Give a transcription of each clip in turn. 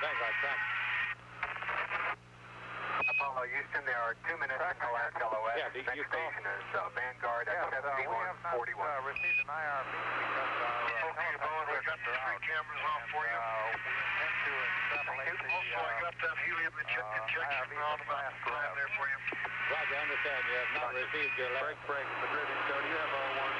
Vanguard, track. Apollo, Houston, there are 2 minutes until last LOS. Yeah, Next you call. station is Vanguard at 7141. We have not received an IRB because our okay, Bowen, we've got the three cameras off for you. we intend to extrapolate the Also, I got that helium injection roundabout plan there for you. Roger, I understand. You have not received your last. break. The grid is go. Do you have R1?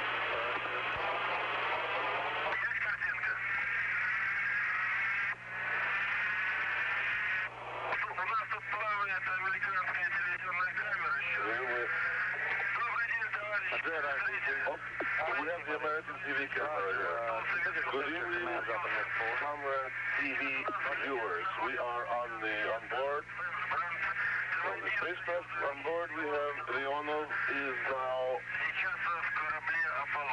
We have the American TV camera here. Good evening, comrade TV viewers. We are on board. On the spacecraft on board, we have Leonov is now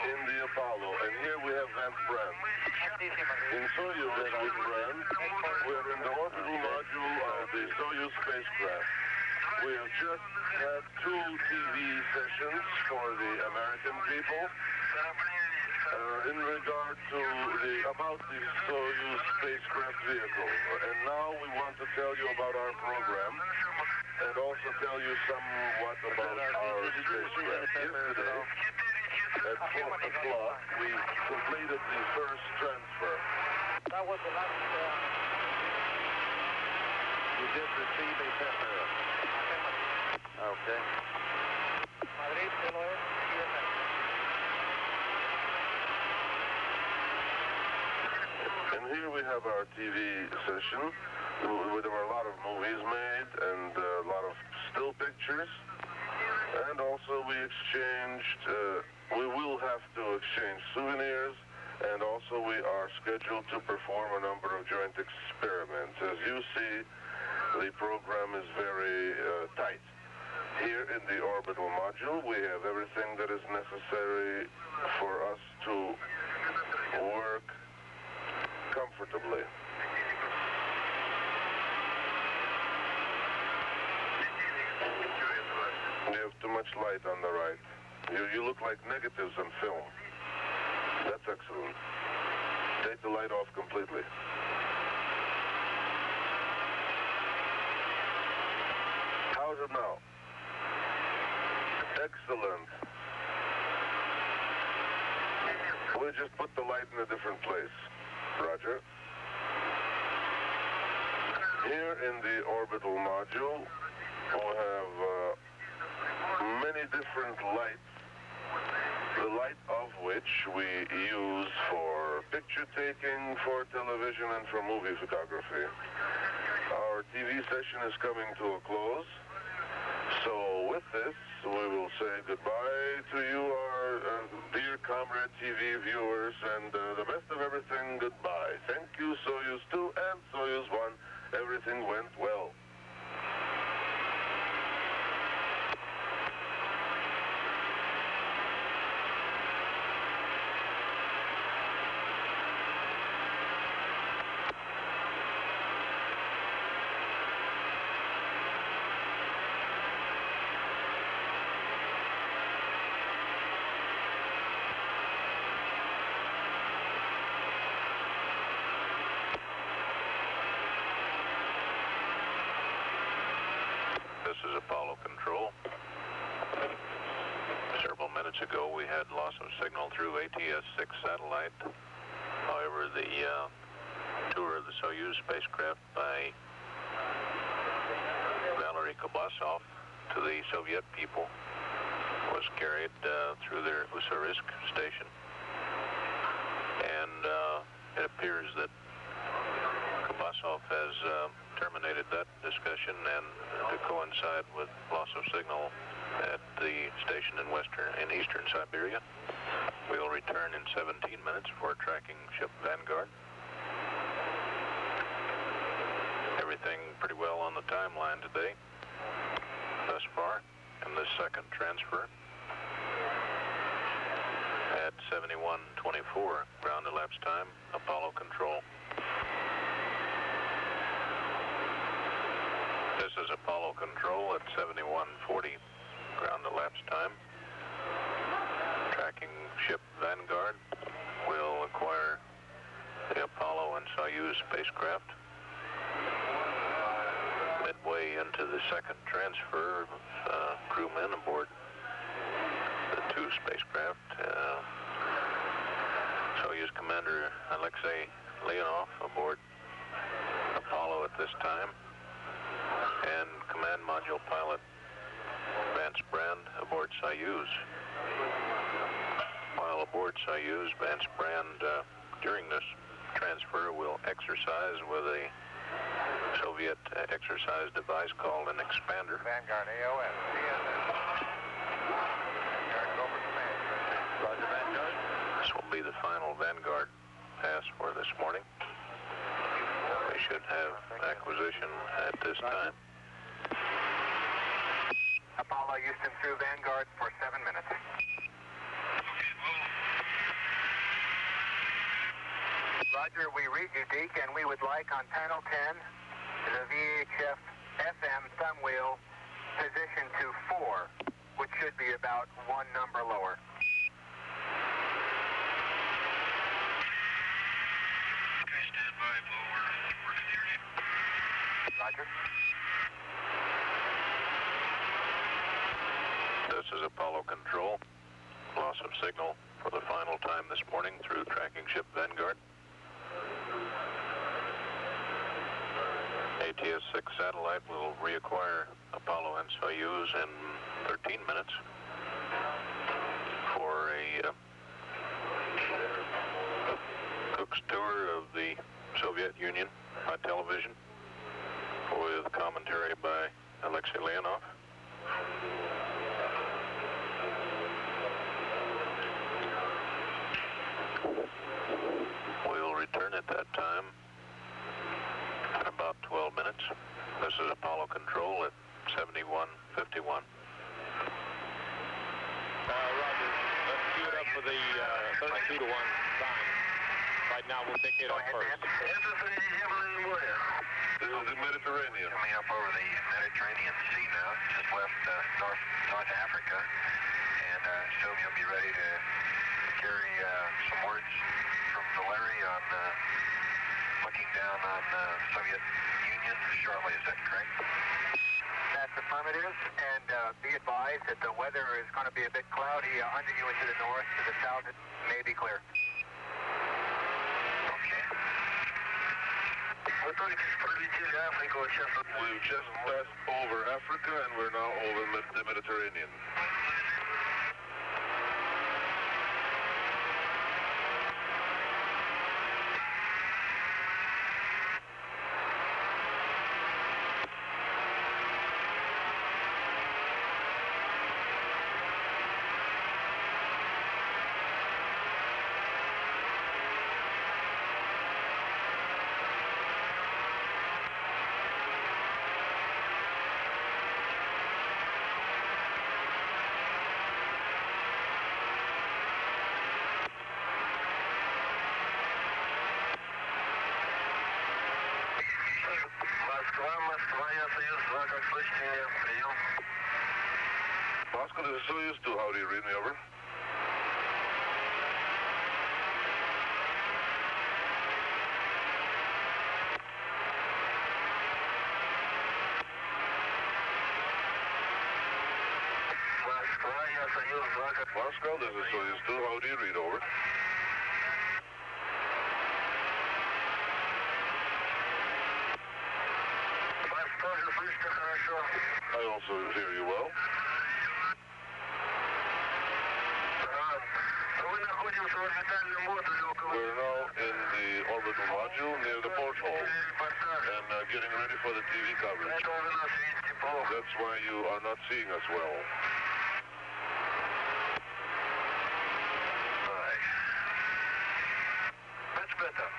in the Apollo, and here we have Van Brand. In Soyuz, Van Brand, we're in the orbital module of the Soyuz spacecraft. We have just had 2 TV sessions for the American people in regard to about the Soyuz spacecraft vehicle. And now we want to tell you about our program and also tell you somewhat about our spacecraft. Yesterday, at 4 o'clock, we completed the first transfer. That was the last. You did receive a test error. Okay. Madrid, LOS, And here we have our TV session. There were a lot of movies made and a lot of still pictures. And also we exchanged, we will have to exchange souvenirs, and also we are scheduled to perform a number of joint experiments. As you see, the program is very tight. Here in the orbital module, we have everything that is necessary for us to work comfortably. You have too much light on the right. You look like negatives on film. That's excellent. Take the light off completely. How's it now? Excellent. We'll just put the light in a different place. Roger. Here in the orbital module, we'll have many different lights, the light of which we use for picture taking, for television, and for movie photography. Our TV session is coming to a close. So with this, we will say goodbye to you, our dear comrade TV viewers, and the best of everything, goodbye. Thank you, Soyuz 2 and Soyuz 1. Everything went well. Apollo control. Several minutes ago we had loss of signal through ATS-6 satellite. However, the tour of the Soyuz spacecraft by Valery Kubasov to the Soviet people was carried through their Usarisk station. And it appears that Kubasov has terminated that discussion, and to coincide with loss of signal at the station in eastern Siberia. We'll return in 17 minutes for tracking ship Vanguard. Everything pretty well on the timeline today thus far in this second transfer at 71:24 ground elapsed time, Apollo control. This is Apollo control at 71:40 ground elapsed time. Tracking ship Vanguard will acquire the Apollo and Soyuz spacecraft midway into the second transfer of crewmen aboard the two spacecraft. Soyuz Commander Alexi Leonov aboard Apollo at this time, and Command Module Pilot Vance Brand aboard Soyuz. While aboard Soyuz, Vance Brand, during this transfer, will exercise with a Soviet exercise device called an expander. Vanguard AOS, CSS. Vanguard, go for command. Roger, Vanguard. This will be the final Vanguard pass for this morning. We should have acquisition at this time. Apollo Houston through Vanguard for 7 minutes. Roger, we read you, Deke, and we would like on panel 10 the VHF FM thumb wheel position to 4, which should be about 1 number lower. Okay, stand by, lower. Roger. This is Apollo Control. Loss of signal for the final time this morning through tracking ship Vanguard. ATS-6 satellite will reacquire Apollo and Soyuz in 13 minutes for a Cook's tour of the Soviet Union by television with commentary by Alexi Leonov. We'll return at that time in about 12 minutes. This is Apollo Control at 7151. Roger. Let's queue it up for the 32 to 1 time. Right now, we'll pick it up first. This is the Mediterranean. Coming up over the Mediterranean Sea now, just left North Africa, and soon you'll be ready to carry some words from Valeri on looking down on the Soviet Union shortly. Is that correct? That's affirmative, and be advised that the weather is going to be a bit cloudy under you and to the north. To the south, it may be clear. Okay. We've just passed over Africa and we're now over the Mediterranean. Moscow, this is Soyuz 2. How do you read me over? Moscow, this is Soyuz 2. How do you read over? I also hear you well. We're now in the orbital module near the porthole and getting ready for the TV coverage. That's why you are not seeing us well. Right. That's better.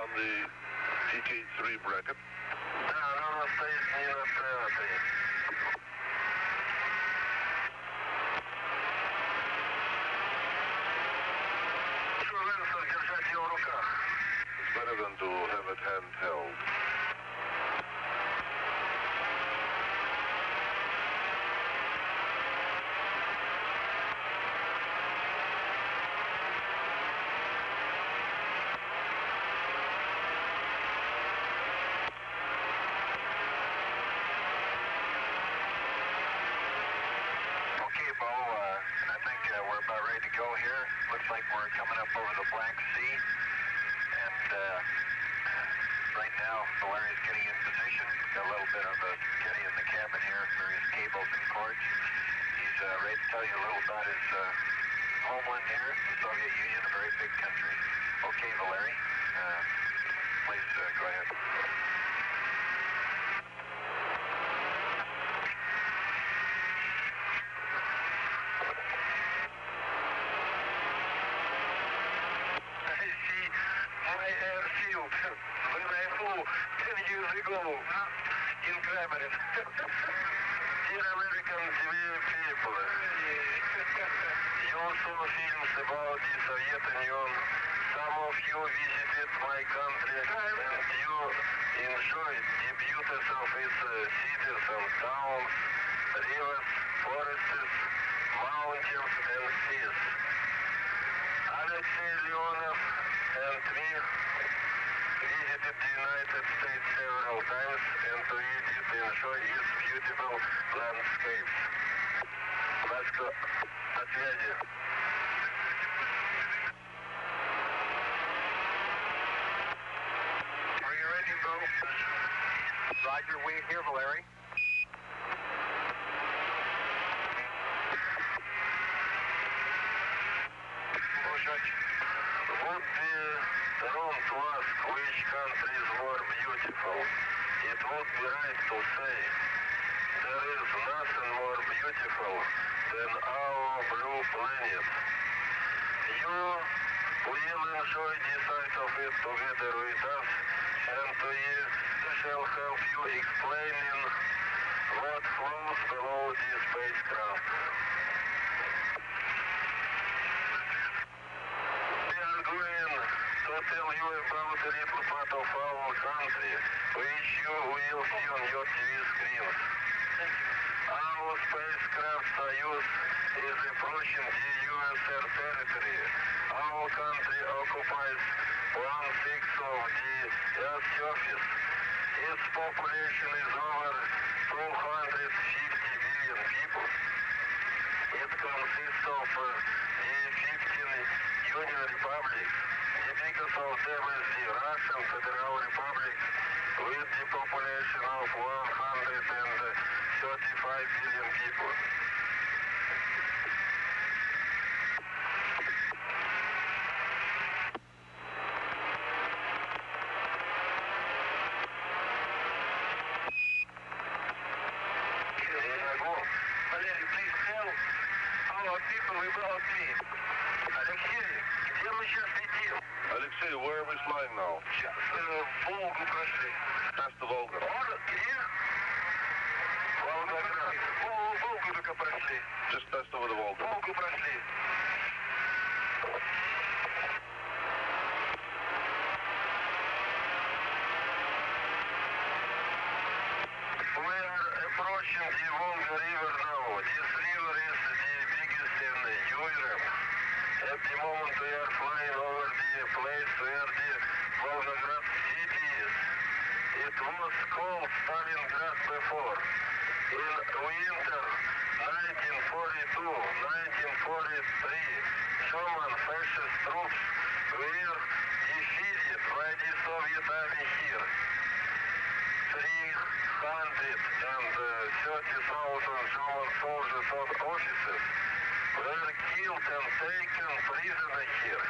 On the TK3 bracket. It's better than to have it handheld. Looks like we're coming up over the Black Sea, and right now Valeri's getting in position. Got a little bit of a Getty in the cabin here, various cables and cords. He's ready to tell you a little about his homeland here, the Soviet Union, a very big country. Okay, Valeri, please go ahead. When I flew 10 years ago in Kremlin. Dear American people, you saw films about the Soviet Union. Some of you visited my country and you enjoyed the beauties of its cities and towns, rivers, forests, mountains and seas. Alexi Leonov and me visited the United States several times, and we did enjoy its beautiful landscapes. Let's go. До связи. Are you ready, Bo? Roger, we here, Valeri. Would be wrong to ask which country is more beautiful. It would be right to say there is nothing more beautiful than our blue planet. You will enjoy the sight of it together with us, and we shall help you explaining what flows below the spacecraft. To tell you about a little part of our country, which you will see on your TV screens. Our spacecraft Soyuz is approaching the USSR territory. Our country occupies 1/6 of the Earth's surface. Its population is over 250 billion people. It consists of the 15 Union republics. The biggest of them is the Russian Federal Republic with the population of 135 billion people. Valery, please tell our people about me. Alexei, где мы сейчас летим? Alexei, where are we flying now? Сейчас Волгу прошли. Past the Volga. Где? Волгоград. Волгу только прошли. Just past over the Volga. Волгу прошли. We are approaching the Volga River now. This river is the biggest in Europe. At the moment we are flying over the place where the Volgograd city is. It was called Stalingrad before. In winter 1942-1943, German fascist troops were defeated by the Soviet army here. 330,000 German soldiers and officers were killed and taken prisoner here.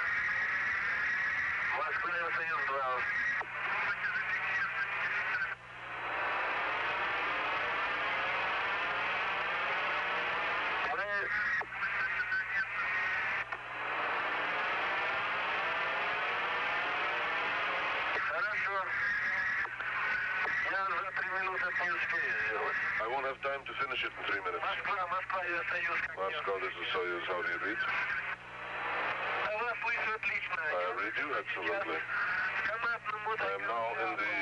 Москва, СС-2. Хорошо. Я за 3 минуты не успею сделать. I won't have time to finish it in 3 minutes. Москва, я Союз. Moscow, this is Soyuz. How do you read? Вас слышу отлично. I read you, absolutely. С командным I am now in the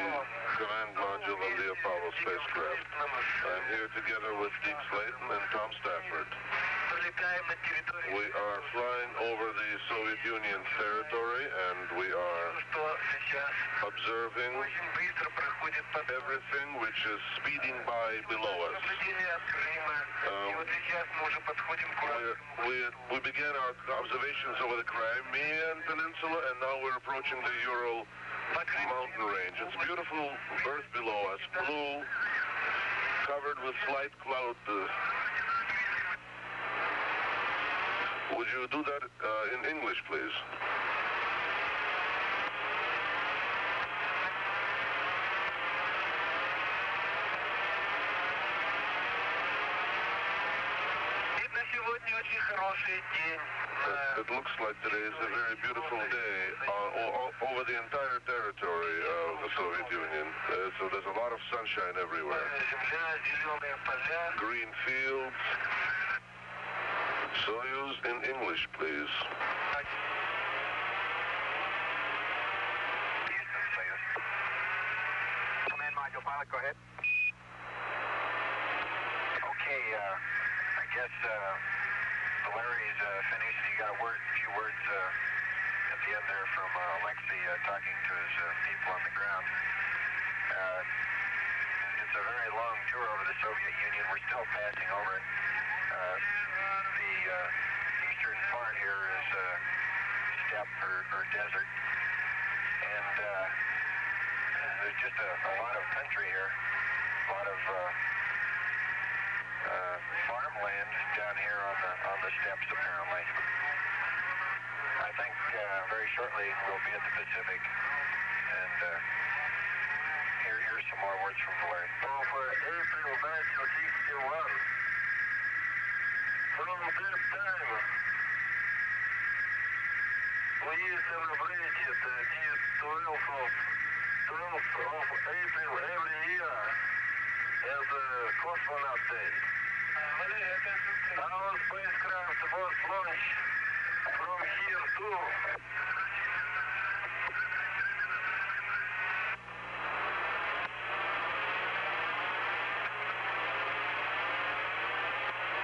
command module of the Apollo spacecraft. I'm here together with Deke Slayton and Tom Stafford. We are flying over the Soviet Union's territory, and we are observing everything which is speeding by below us. We began our observations over the Crimean Peninsula, and now we're approaching the Ural mountain range. It's beautiful earth below us, blue, covered with slight cloud. Would you do that in English, please? It looks like today is a very beautiful day over the entire territory of the Soviet Union. So there's a lot of sunshine everywhere. Green fields. Soyuz in English, please. Houston, Soyuz. Command module pilot, go ahead. Okay, I guess Larry's finished. You got a few words at the end there from Alexi talking to his people on the ground. It's a very long tour over the Soviet Union. We're still passing over it. The eastern part here is steppe or desert, and there's just a lot of country here, a lot of farmland down here on the steppes apparently. I think very shortly we'll be at the Pacific, and here's some more words from Larry. Of April 1961. From that time, we celebrated the 12th of April every year as a cosmonaut day. Our spacecraft was launched from here too.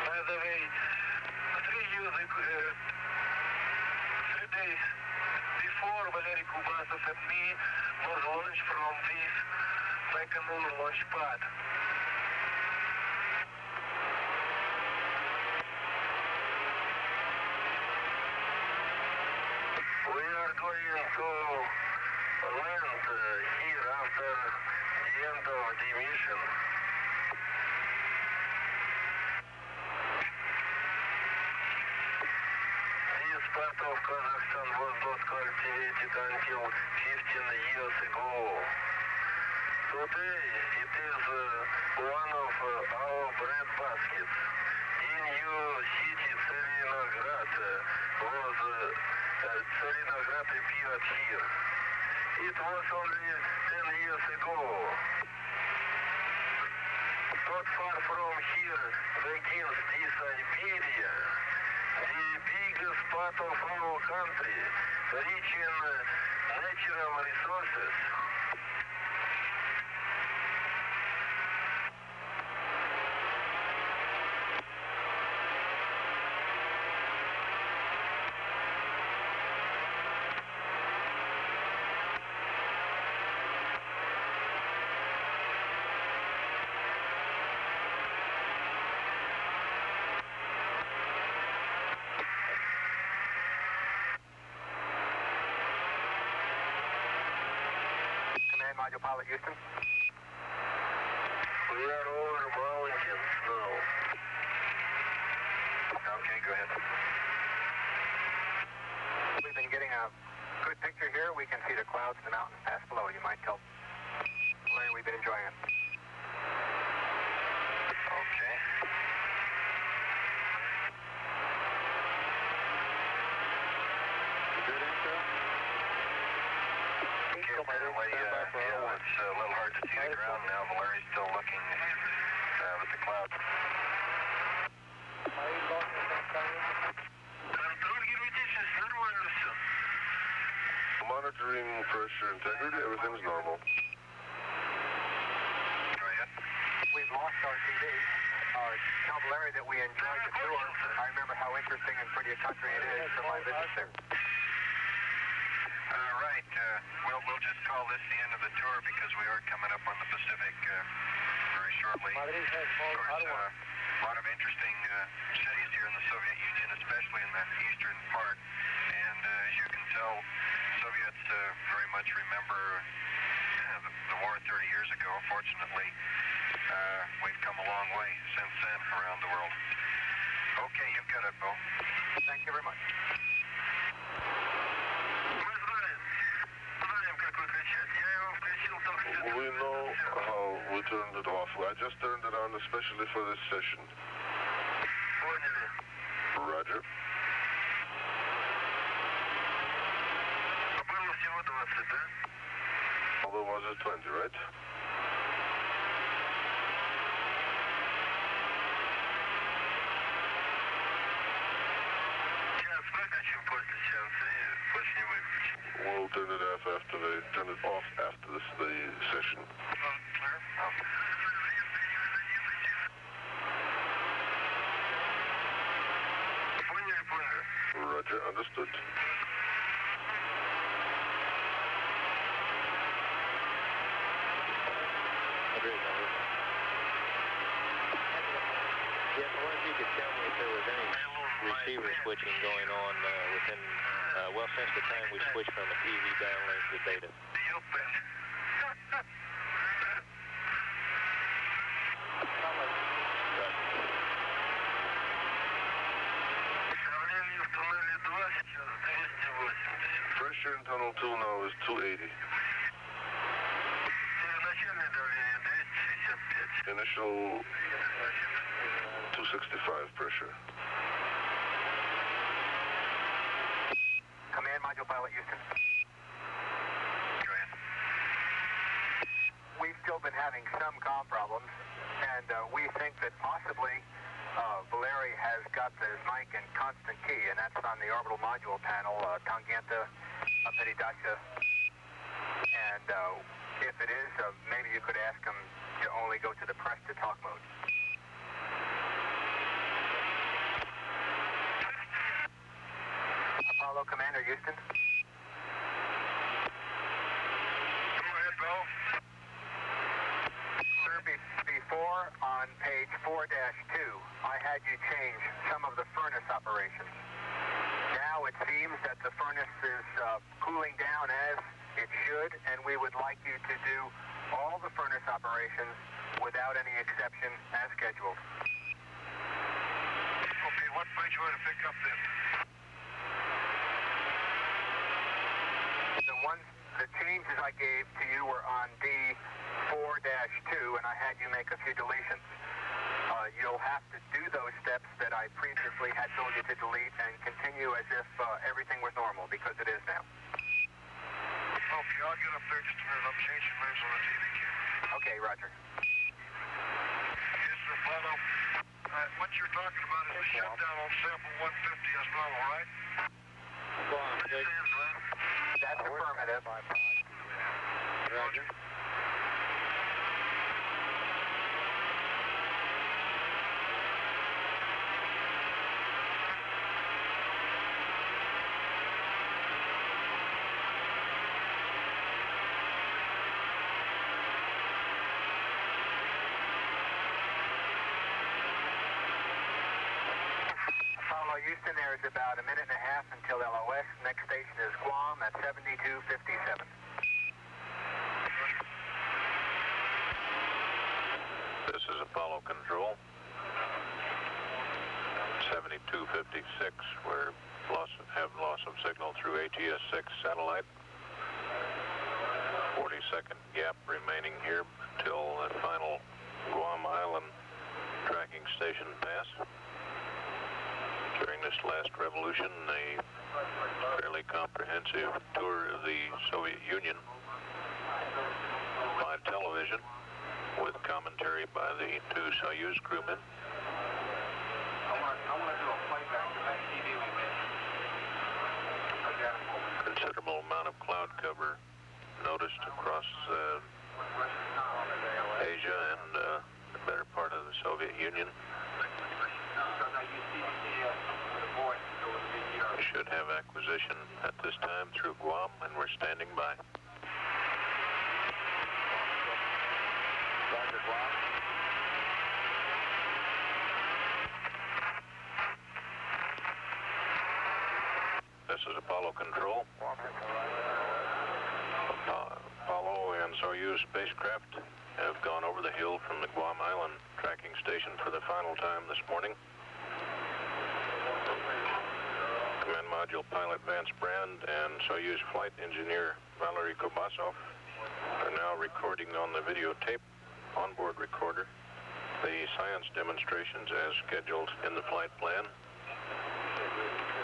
By the way, 3 days before Valery Kubasov and me was launched from this Baikonur launch pad. We are going to land here after the end of the mission. This part of Kazakhstan was not cultivated until 15 years ago. Today it is one of our bread baskets. In your city, Tselinograd Tselinograd appeared here. It was only 10 years ago. Not far from here begins the Siberia, the biggest part of our country, rich in natural resources. Module pilot, Houston. We are over mountains now. Okay, go ahead. We've been getting a good picture here. We can see the clouds and the mountains pass below. You might tell Larry we've been enjoying it. Okay. Apparently, it's a little hard to see the ground now. Larry's still looking with the clouds. Контроль герметичности, нормально все. monitoring pressure integrity. Everything's normal. Go ahead. We've lost our TV. Tell Larry that we enjoyed the tour. I remember how interesting and pretty a country it is from my visit there. Right. We'll just call this the end of the tour because we are coming up on the Pacific very shortly. Of course, a lot of interesting cities here in the Soviet Union, especially in the eastern part. And as you can tell, Soviets very much remember the war 30 years ago. Fortunately, we've come a long way since then around the world. Okay, you've got it, Bo. Thank you very much. We know how we turned it off. I just turned it on especially for this session. Roger. Although was it 20, right? We'll turn it off after the session. Clear? Roger, understood. Yes, I wonder if you could tell me if there was any receiver switching going on within, well, since the time we switched from a TV downlink to data. Pressure in tunnel 2 now is 280. Initial 265 pressure. Command module pilot Houston. Go ahead. We've still been having some comm problems, and we think that possibly Valeri has got the mic in constant key, and that's on the orbital module panel, Tangenta, Petidasha, and if it is, maybe you could ask him to only go to the press to talk mode. Apollo Commander Houston. Go ahead, Bill. Sir, before on page 4-2, I had you change some of the furnace operations. Now it seems that the furnace is cooling down as it should, and we would like you to do all the furnace operations without any exception as scheduled. Okay, what page you want to pick up then? The changes I gave to you were on D4-2, and I had you make a few deletions. You'll have to do those steps that I previously had told you to delete and continue as if everything was normal, because it is now. Okay, I'll get up there just a minute. I'm changing rooms on the TV camera. Okay, roger. Yes, sir, Apollo. What you're talking about is the shutdown on sample 150 as normal, right? Go on, Dick. That's affirmative. Roger. Houston, there is about a minute and a half until LOS. Next station is Guam at 7257. This is Apollo Control. 7256, we're have loss of signal through ATS-6 satellite. 40-second gap remaining here till the final Guam Island tracking station pass. During this last revolution, a fairly comprehensive tour of the Soviet Union by television with commentary by the two Soyuz crewmen. I want to do a playback of that TV we made. Considerable amount of cloud cloud cover noticed across Asia and the better part of the Soviet Union. We should have acquisition at this time through Guam, and we're standing by. Roger, Guam. This is Apollo Control. Apollo and Soyuz spacecraft have gone over the hill from the Guam Island tracking station for the final time this morning. Command Module pilot Vance Brand and Soyuz flight engineer Valery Kobasov are now recording on the videotape onboard recorder the science demonstrations as scheduled in the flight plan.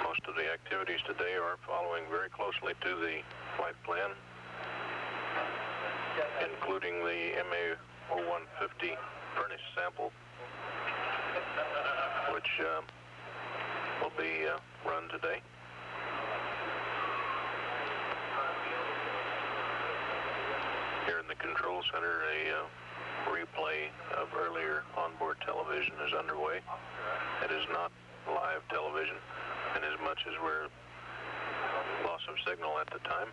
Most of the activities today are following very closely to the flight plan, including the MA-0150 furnace sample, which will be run today. Here in the control center, a replay of earlier onboard television is underway. It is not live television, and as much as we're loss of signal at the time.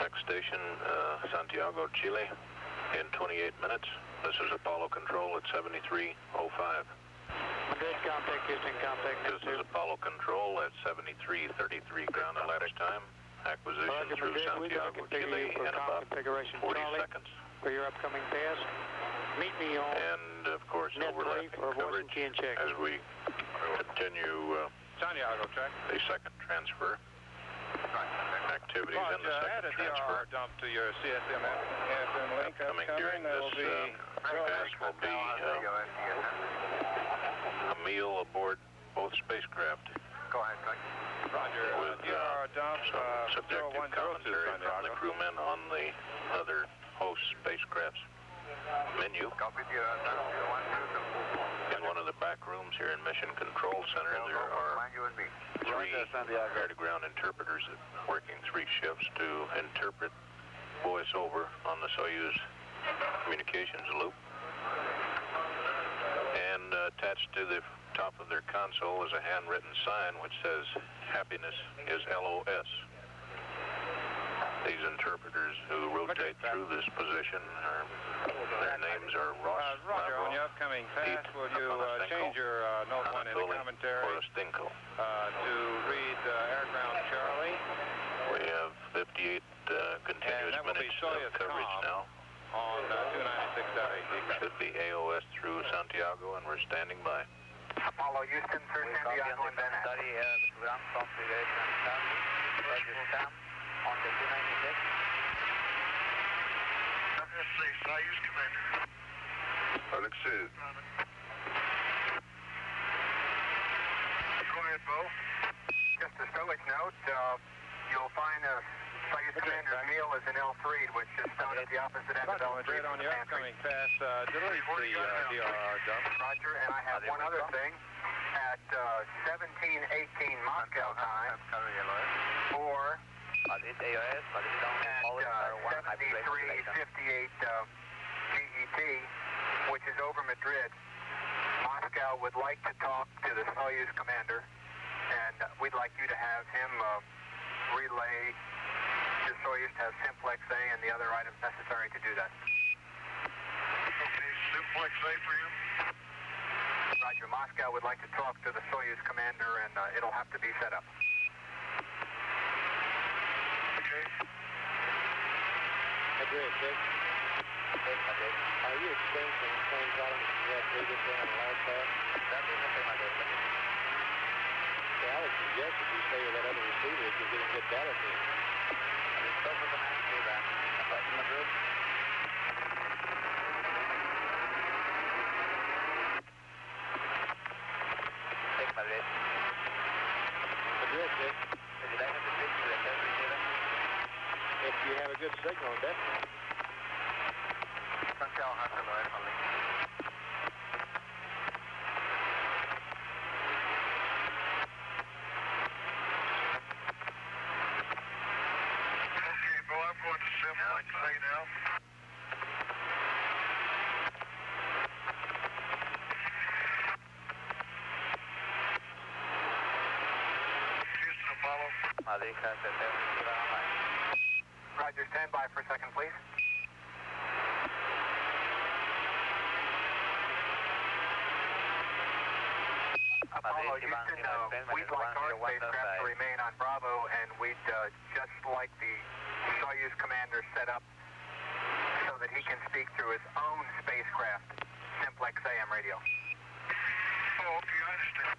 Next station, Santiago, Chile, in 28 minutes. This is Apollo Control at 7305. Madrid, contact Houston, contact. This is Apollo Control at 7333 ground elapsed time. Acquisition through Santiago, Chile in about 40 seconds. For your upcoming pass, meet me on And of course, overlapping coverage as we continue Santiago, check. the second transfer. Activities in the add second a DRR transfer. dump to your CSM link. Coming during this pass will be a meal aboard both spacecraft. Go ahead, Click. Roger. With DRR dump, some subjective commentary from the crewmen on the other host spacecraft's menu. Copy, DRR dump, 012. In one of the back rooms here in Mission Control Center, there are 3 air-to-ground interpreters working 3 shifts to interpret voiceover on the Soyuz communications loop. And attached to the top of their console is a handwritten sign which says, "Happiness is LOS." These interpreters who rotate through this position, their names are Ross, Roger, on your upcoming pass, will you change your note one in the commentary to read Airground Charlie? We have 58 continuous minutes of coverage now. On 296.8. Should be AOS through Santiago, and we're standing by. Apollo Houston through Santiago and Van Nuys. ground configuration Charlie. Roger, Sam on the 296. Soyuz Commander. Alexi. Go ahead, Bo. Just a stowage note, you'll find a Soyuz Commander's meal is in L3, which is stowed at the opposite end of L3. Madrid, on your upcoming pass, delete the DRR dump. Roger, and I have one other thing. At 17:18 Moscow time, or at 73:58 GET, which is over Madrid, Moscow would like to talk to the Soyuz commander, and we'd like you to have him relay the Soyuz to have Simplex A and the other items necessary to do that. Okay, Simplex A for you. Roger, Moscow would like to talk to the Soyuz commander, and it'll have to be set up. Okay. Madrid, Dick. Are you experiencing the same problems you had previously on the last pass? Yeah, I would suggest if you stay with that other receiver, if you're getting good data feed. Madrid. Madrid, Dick. If you have a good signal, definitely. Simplex say now. Houston Apollo. Roger, stand by for a second, please. Apollo, Houston, we'd like our spacecraft to remain on Bravo, and we'd just like the Soyuz commander set up so that he can speak through his own spacecraft, Simplex AM radio. Oh, okay, I understand.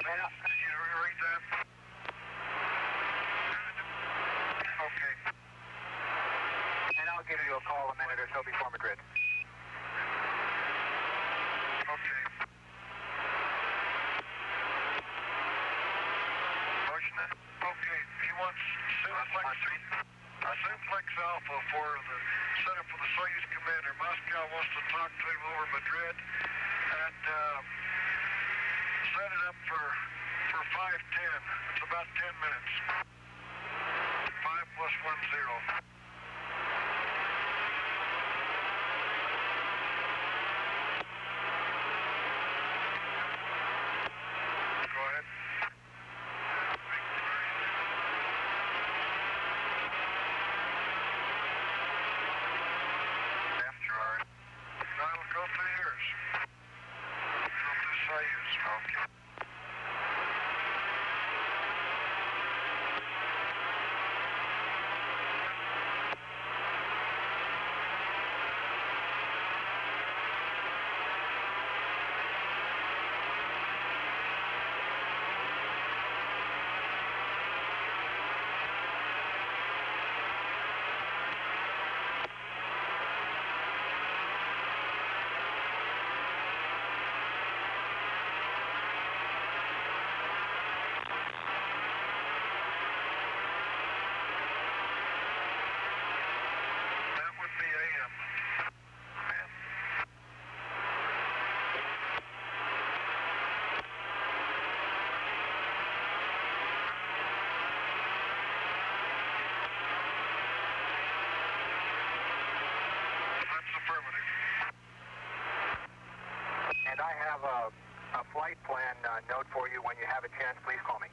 Did you read that? Okay. And I'll give you a call a minute or so before Madrid. Okay. Okay, he wants Simplex Alpha for the setup for the Soyuz commander. Moscow wants to talk to him over Madrid and set it up for 5:10. It's about 10 minutes. 5 plus 1 0. Go ahead. Go through yours. Go through Soyuz. Okay. And I have a flight plan note for you. When you have a chance, please call me.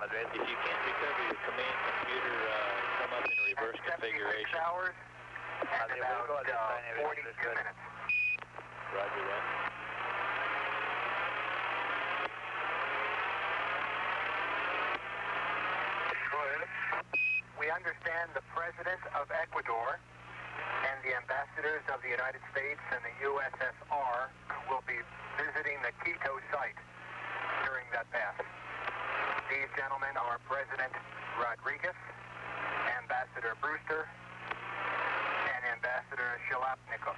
If you can't recover your command computer, come up in reverse configuration. 76 hours and about 42 minutes. Roger that. Go ahead. We understand the President of Ecuador and the ambassadors of the United States and the USSR will be visiting the Quito site during that pass. These gentlemen are President Rodriguez, Ambassador Brewster, and Ambassador Shalapnikov.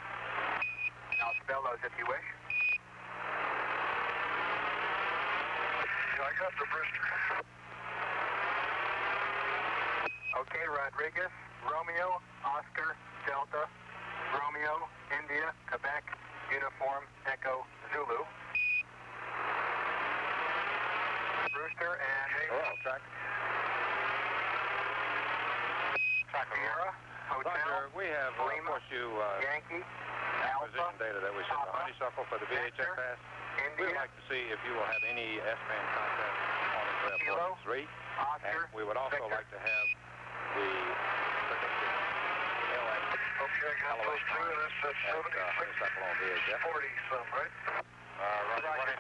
I'll spell those if you wish. I got the Brewster. Okay, Rodriguez, Romeo, Oscar, Delta, Romeo, India, Quebec, Uniform, Echo, Zulu. Brewster and... Track. Sierra, Hotel, Roger, we have, of Lima, course, you Yankee, acquisition Alpha, data that we sent to Papa, Honeysuckle for the VHF Vector, pass. India, We'd like to see if you will have any S-band contact on the Kilo, 43. Oscar, And we would also Victor. like to have the predicted LX Okay, I got those two, that's 76, Honeysuckle on VHF. 40 some, right? Roger,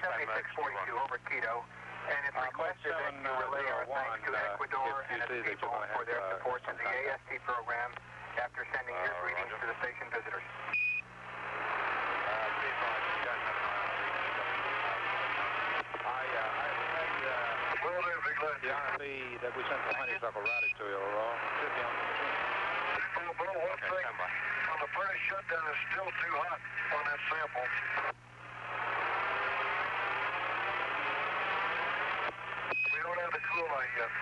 7642 over Quito. And it's requested that you relay our thanks to Ecuador and its people for their support to the AST program after sending your greetings to the station visitors. The RFE that we sent to Honeysuckle routed to you, should be on the machine. Well, one thing, on the British shutdown, it's still too hot on that sample. We don't have the cool line yet.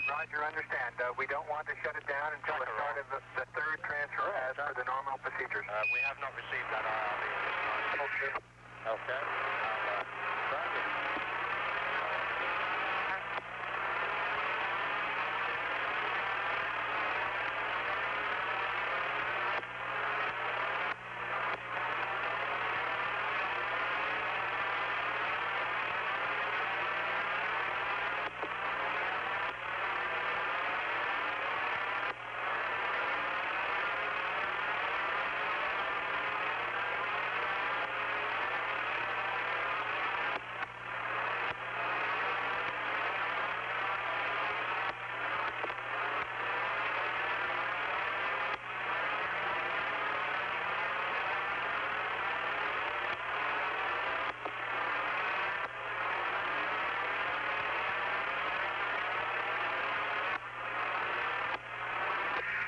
Roger, understand. We don't want to shut it down until the start of the third transfer as per the normal procedures. We have not received that RFE at this time. Okay. Okay. I'll track it.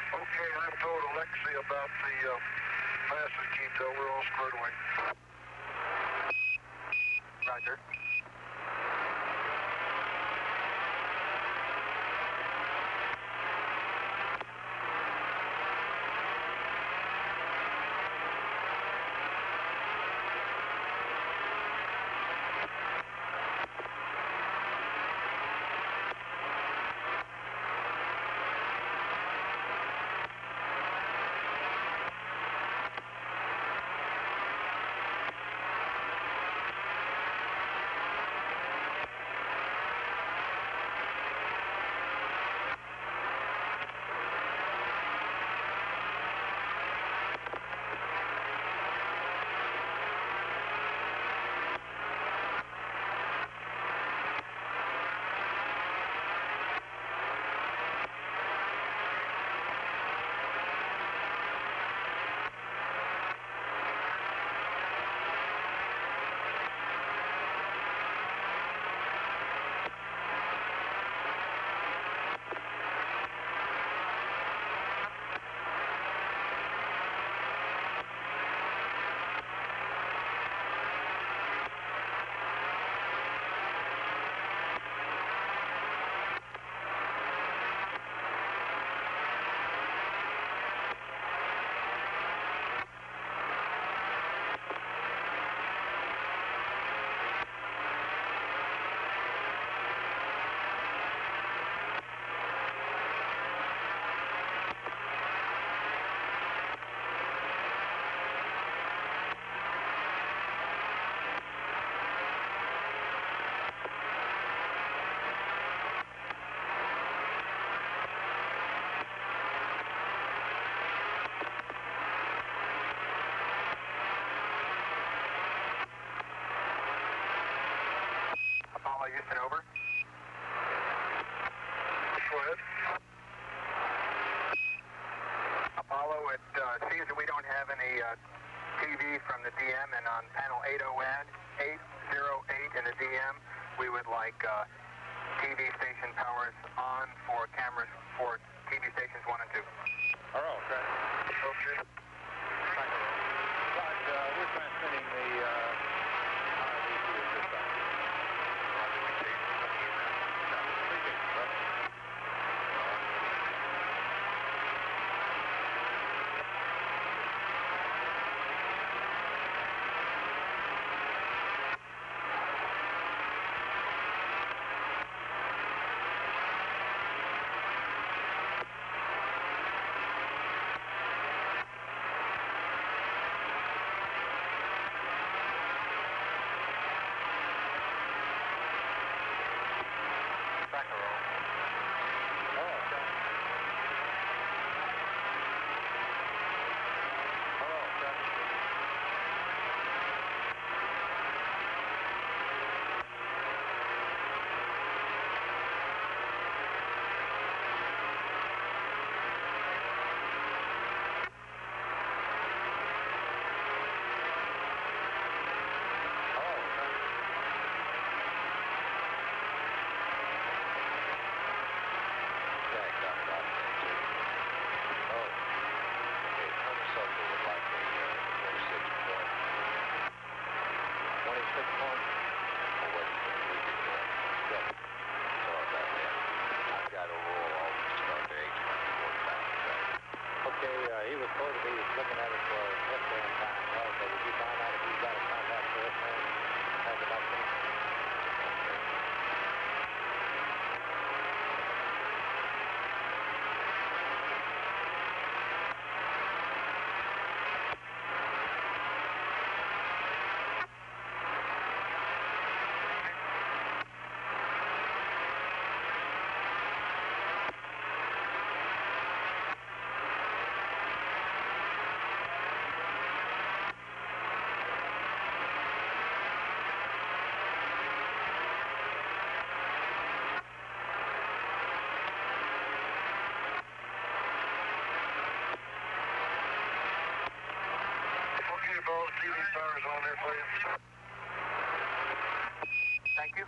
Okay, I've told Alexi about the passes, Quito. We're all squared away. Roger. Houston, over. Go ahead. Apollo, it seems that we don't have any TV from the DM, and on panel 808 in the DM, we would like TV station powers on for cameras for TV stations 1 and 2. All right, okay. Okay. But we're transmitting the RV at this time. All the TV powers on there, please. Thank you.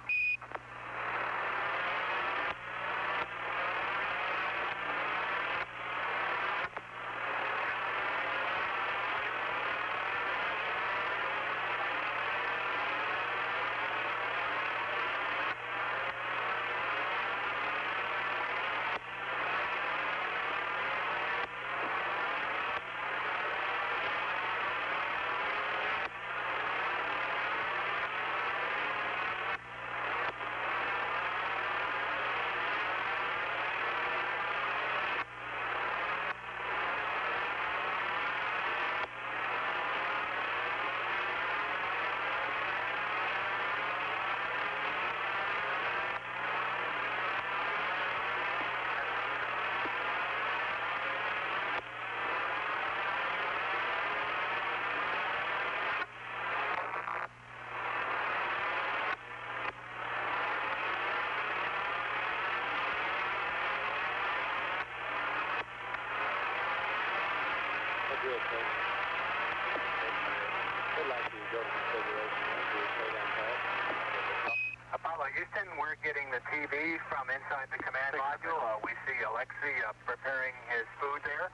Apollo Houston, we're getting the TV from inside the command module. We see Alexi preparing his food there,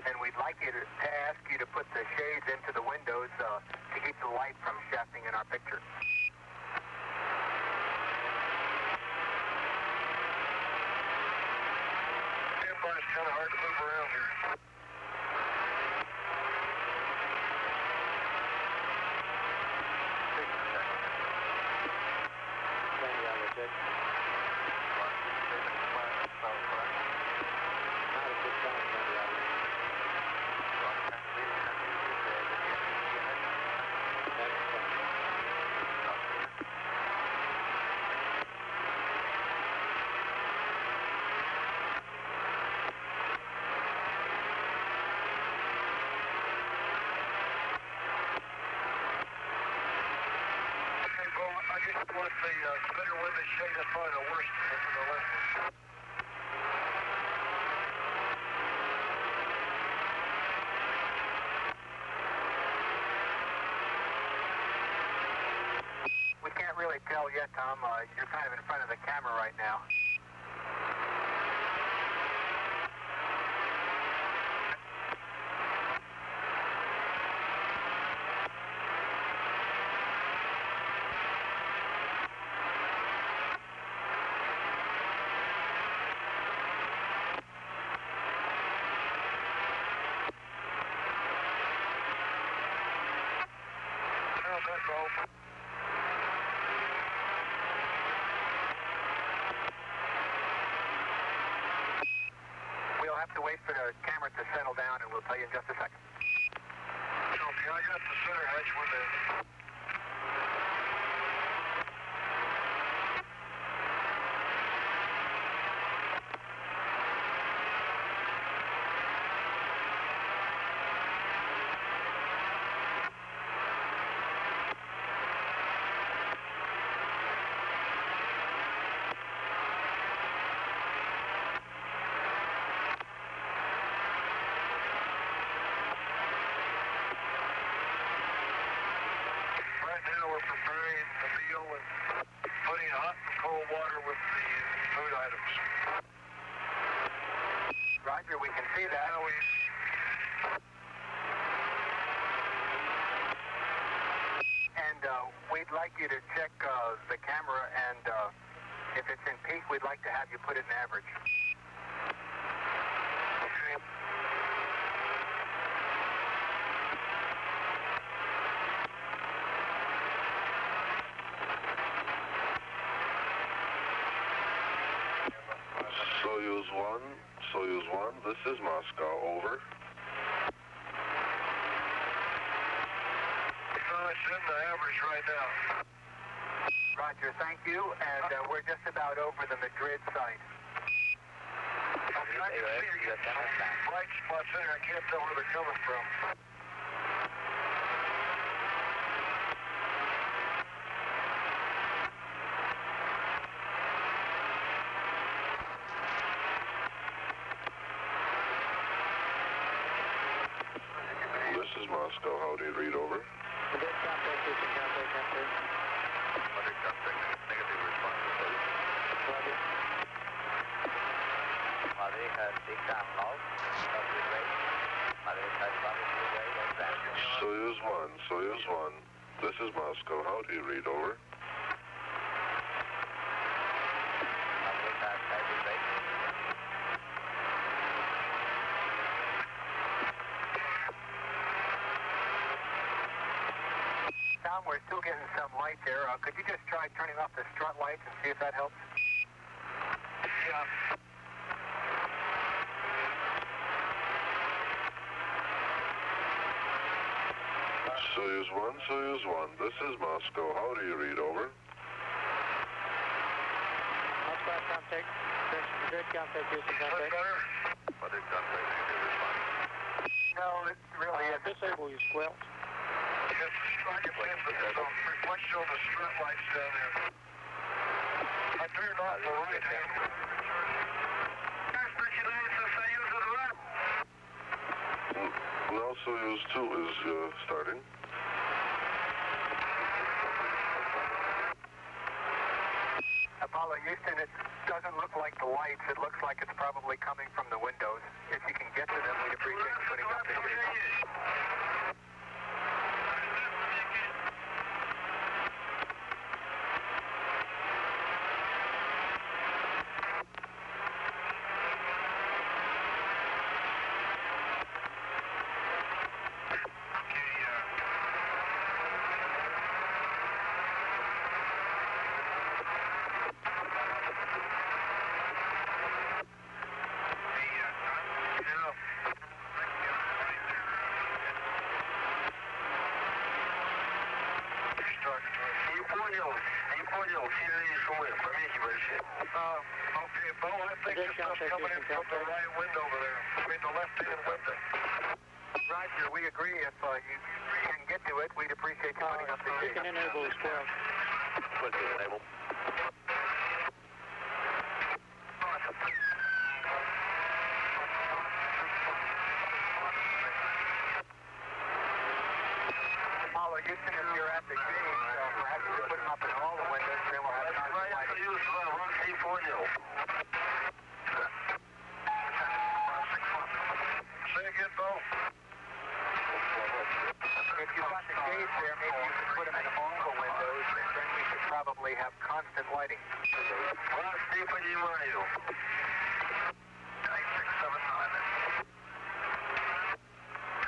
and we'd like you to ask you to put the shades into the windows to keep the light from shafting in our picture. It's kind of hard to move around here. With the splitter window shade, that's probably the worst for the left one. We can't really tell yet, Tom. You're kind of in front of the camera right now. We'll have to wait for the camera to settle down, and we'll tell you in just a second. Okay, I got the center hatch with it. Preparing the meal and putting hot and cold water with the food items. Roger, we can see that. And we'd like you to check the camera, and if it's in peak, we'd like to have you put it in average. Okay. Soyuz 1, this is Moscow, over. It's in the average right now. Roger, thank you, and we're just about over the Madrid site. Okay, I can see you get bright spots there. I can't tell where they're coming from. This is Moscow. How do you read, over? Madrid contact, Houston contact, Ampex. Madrid contact, negative response. Roger. Madrid has 6 and low. Madrid rate. Madrid has 1 rate and back. Soyuz 1. This is Moscow. How do you read, over? Madrid has 5 rate. Tom, we're still getting some light there. Could you just try turning off the strut lights and see if that helps? Yeah. Soyuz 1. This is Moscow. How do you read, over? Moscow contact. Madrid contact, Houston Is that contact. better? Madrid contact, negative response. No, it really isn't. Disable your squelch. Yes, I can see it, but there's a reflection on the strut lights down there. I turned off the right hand. Now Soyuz 2 is starting. Apollo, Houston, it doesn't look like the lights. It looks like it's probably coming from the windows. If you can get to them, we'd appreciate putting up the signal. Не понял, сильные шумы, помехи большие. Okay, Bo, I think the stuff's coming in from the right window over there, between the left-hand window. Roger, we agree. If you can get to it, we'd appreciate you putting up the You can signal. enable the squelch. What is enable? Apollo, Houston, if you're at the gate, perhaps you could put them up in all the windows, and then we'll have time to light it. Не понял. Say again, Bo. If you've got the gate there, maybe you could put them in all the windows, and then we should probably have constant lighting. Вас не понимаю. 9679.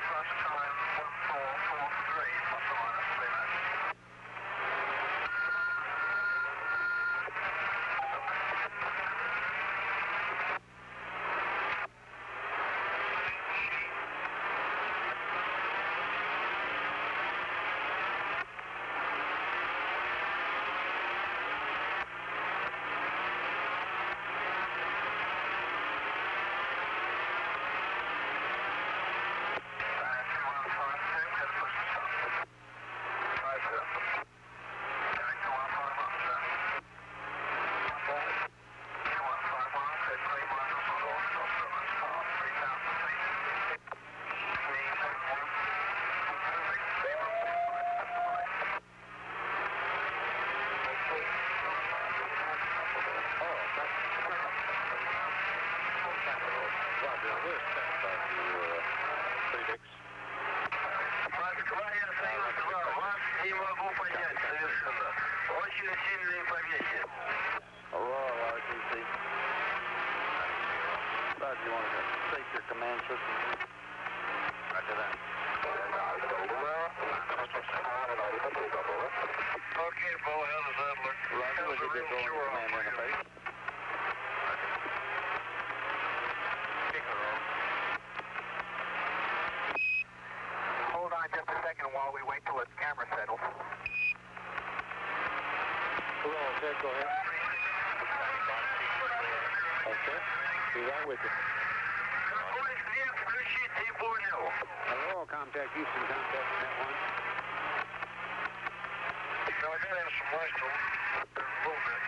Cross time 1443, plus or minus 3 minutes. Okay, Bo, how does that look? Roger, we'll get going with command interface. Hello, Ted, go ahead. Okay, be right with you. Hello, contact Houston, contact net 1. No, I gotta have some lights on. A little bit.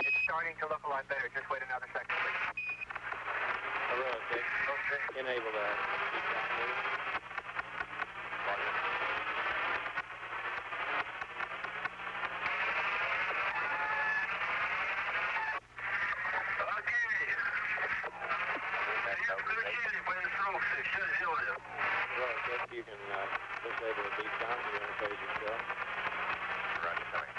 It's starting to look a lot better. Just wait another second, please. Hello, Ted. Okay. Enable that. You can disable the beat down to interface yourself. Roger, coming.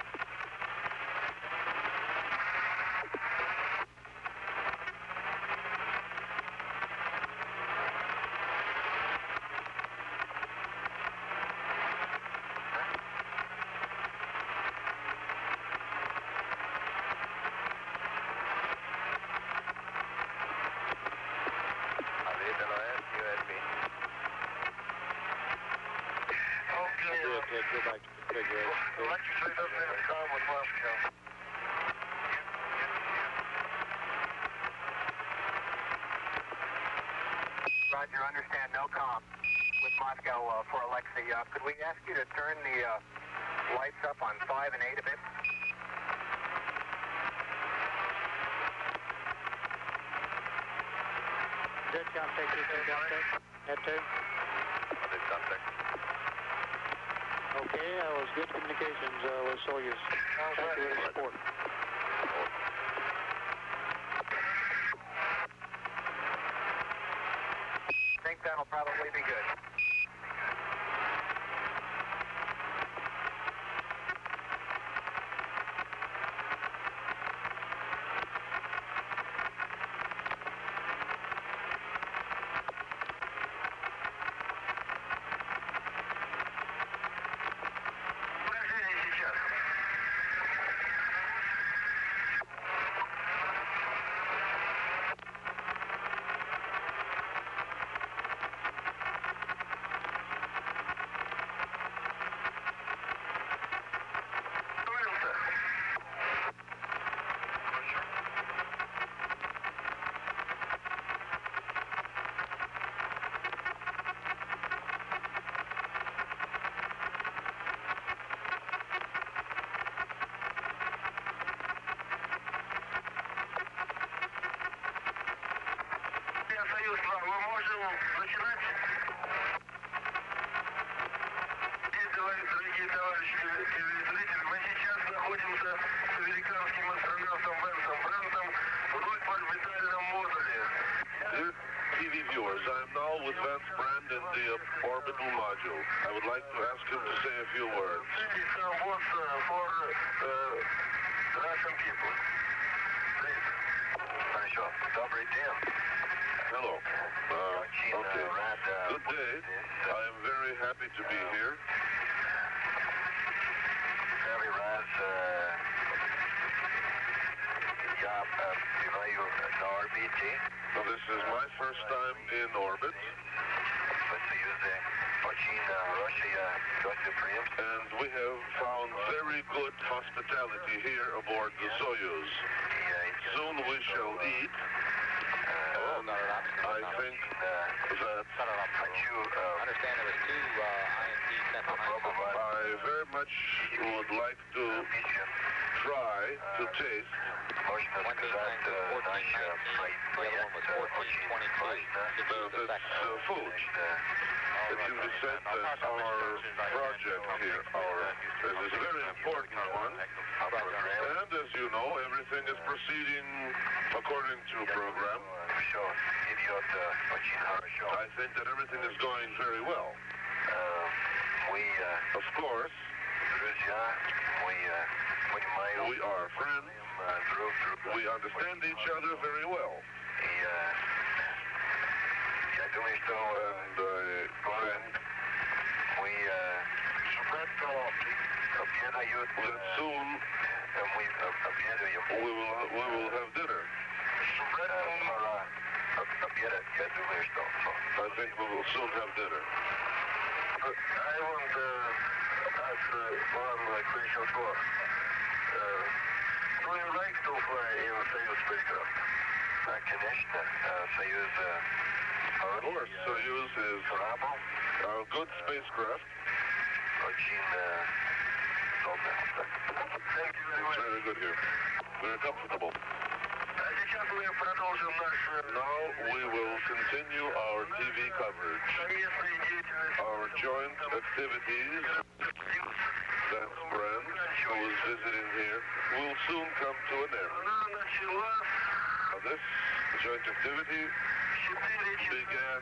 Go back to configuration. Electricity doesn't have a com with Moscow. Roger, understand, no comm with Moscow for Alexi. Could we ask you to turn the lights up on 5 and 8 a bit? Good contact, Houston, contact. Net 2. Good contact. Okay, that was good communications with Soyuz. Thank you for the support. I think that'll probably be good. TV viewers, I am now with Vance Brand in the orbital module. I would like to ask him to say a few words. Some words for Russian people. Please. Хорошо. Добрый день. Hello. Okay. Good day. I am very happy to be here. Первый раз я бываю на орбите. This is my first time in orbit. В Союзе очень хорошее гостеприимство. And we have found very good hospitality here aboard the Soyuz. Soon we shall eat. And I think that Understand there was 2 INT sent behind. I very much would like to try to taste One being timed to 1419, the other one was 1422. this food. It can be said that our project here, this is a very important one. And as you know, everything is proceeding according to program. I think that everything is going very well. Of course, we are friends. We understand each other very well. And I think that soon we will have dinner. I think we will soon have dinner. I want to ask one question more. Do you like to fly in Soyuz spacecraft? Конечно. Soyuz. Of course, Soyuz is a good spacecraft. Очень удобно. Thank you very much. It's very good here. Very comfortable. Сейчас мы продолжим наш... Now we will continue our TV coverage. Our joint activities. That's Brand, who is visiting here, will soon come to an end. Now this joint activity began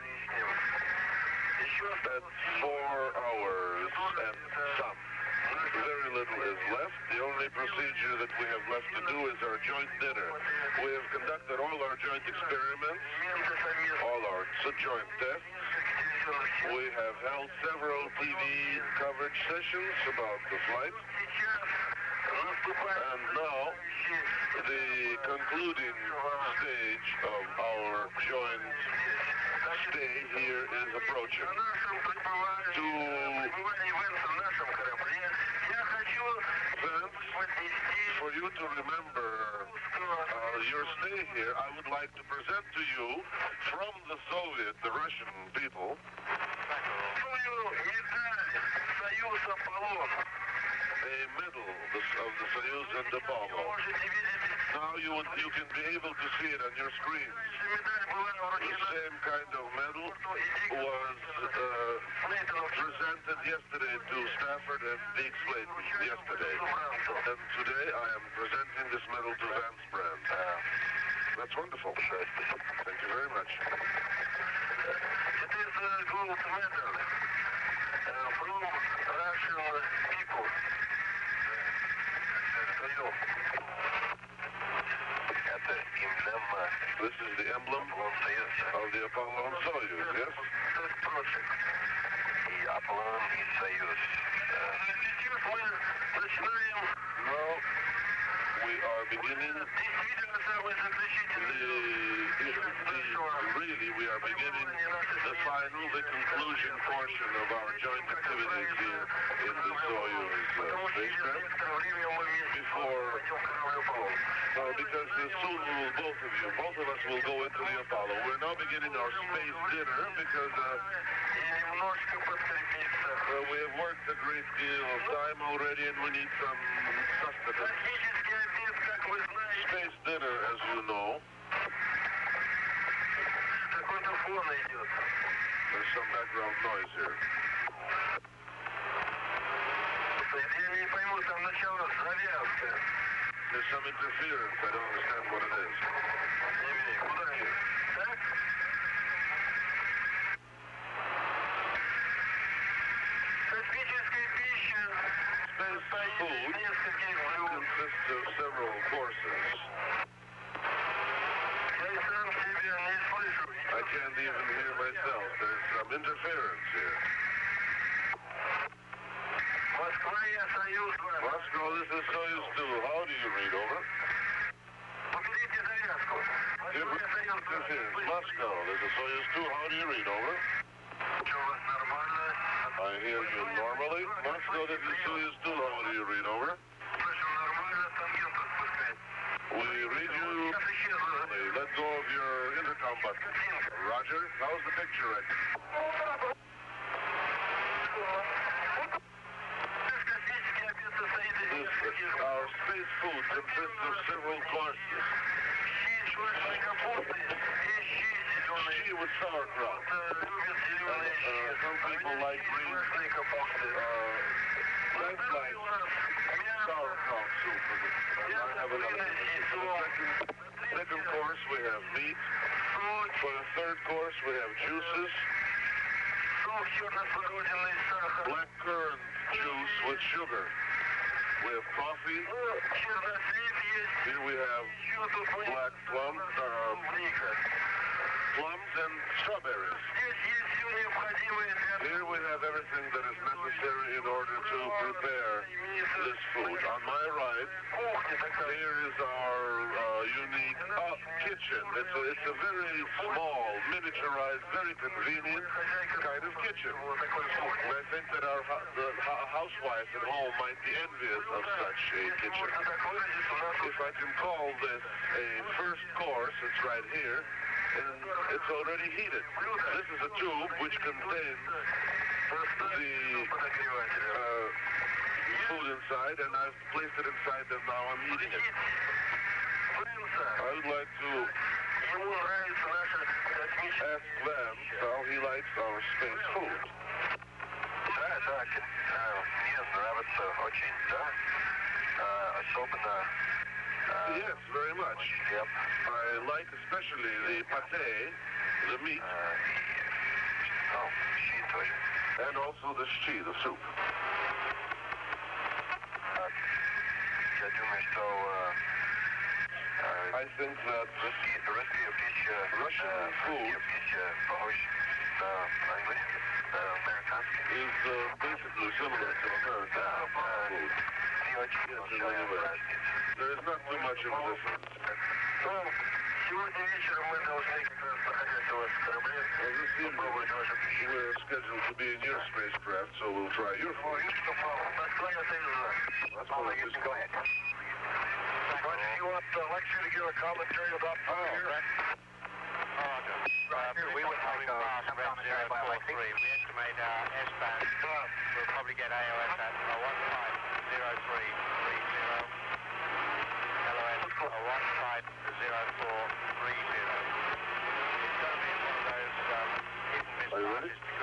at 4 hours and some. Very little is left. The only procedure that we have left to do is our joint dinner. We have conducted all our joint experiments, all our joint tests. We have held several TV coverage sessions about the flight. And now, the concluding stage of our joint stay here is approaching. For you to remember your stay here, I would like to present to you from the Soviet, the Russian people, a medal of the Soyuz and Apollo. Now you can be able to see it on your screens. The same kind of medal was presented yesterday to Stafford and Slayton yesterday. And today I am presenting this medal to Vance Brand. That's wonderful. Thank you very much. It is a gold medal from Russian people. This is the emblem of the Apollo-Soyuz, yes? Test Project. И Apollo и Soyuz. Now we are beginning we are beginning the conclusion portion of our joint activities here in the Soyuz spacecraft because soon both of us will go into the Apollo. We're now beginning our space dinner because we have worked a great deal of time already and we need some sustenance. Space dinner, as you know. There's some background noise here. There's some interference. I don't understand what it is. Space food consists of several courses. I can't even hear myself. There's some interference here. Moscow, this is Soyuz 2. How do you read over? Interference. Moscow, this is Soyuz 2. How do you read over? I hear you normally. Moscow, this is Soyuz 2. How do you read over? We read you. Let go of your intercom button. Roger. How's the picture record? Our space food consists of several courses. She with sauerkraut. Some people like green. That's like sauerkraut soup. I have another. Second course, we have meat. For the third course, we have juices. Black currant juice with sugar. We have coffee. Here we have black plums and strawberries. Here we have everything that is necessary in order to prepare this food. On my right, here is our unique kitchen. It's a very small, miniaturized, very convenient kind of kitchen. And I think that the housewife at home might be envious of such a kitchen. If I can call this a first course, it's right here, and it's already heated. This is a tube which contains the food inside, and I've placed it inside them now. I'm heating it. I would like to ask them how he likes our space food. Yes, very much. Yep. I like especially the pate, the meat, and also the shchi, the soup. I think that Russian food is basically similar to American food. Yes, in many ways. There is not too much of a difference. This evening, we're scheduled to be in your spacecraft, so we'll try your food. That's all I just go ahead. You want Alexi to give a commentary about here? We would probably pass red 043. We estimate our S-band. We'll probably get AOS at 150330. LOS 150430. It's going to be one of those hidden misses to